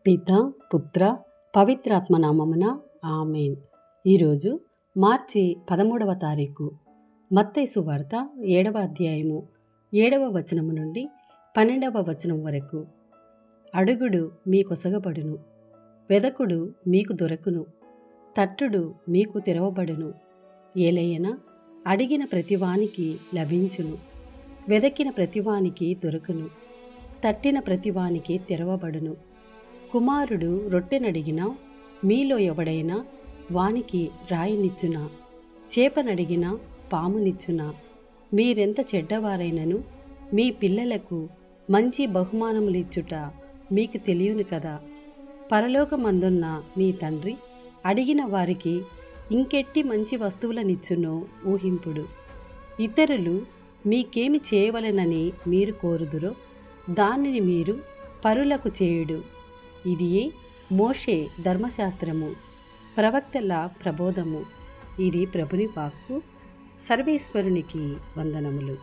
పిత పుత్ర పవిత్రాత్మ నామమున ఆమేన్. ఈరోజు మార్చి 13వ తారీఖు. మత్తయి సువార్త 7వ అధ్యాయము 7వ వచనము నుండి 12వ వచనం వరకు. అడుగుడు మీకొసగబడును, వెదకుడు మీకు దొరకును, తట్టుడు మీకు తెరవబడును. ఏలయన అడిగిన ప్రతివానికి లభించును, వెదకిన ప్రతివానికి దొరకును, తట్టిన ప్రతివానికి తెరవబడును. కుమారుడు రొట్టెనడిగినా మీలో ఎవడైనా వానికి రాయినిచ్చునా? చేపనడిగినా పామునిచ్చునా? మీరెంత చెడ్డవారైనను మీ పిల్లలకు మంచి బహుమానములిచ్చుట మీకు తెలియను కదా. పరలోకమందున్న మీ తండ్రి అడిగిన వారికి ఇంకెట్టి మంచి వస్తువులనిచ్చునో ఊహింపుడు. ఇతరులు మీకేమి చేయవలెనని మీరు కోరుదురో దానిని మీరు పరులకు చేయుడు. ఇదియే మోషే ధర్మశాస్త్రము, ప్రవక్తల ప్రబోధము. ఇది ప్రభుని వాక్కు. సర్వేశ్వరునికి వందనములు.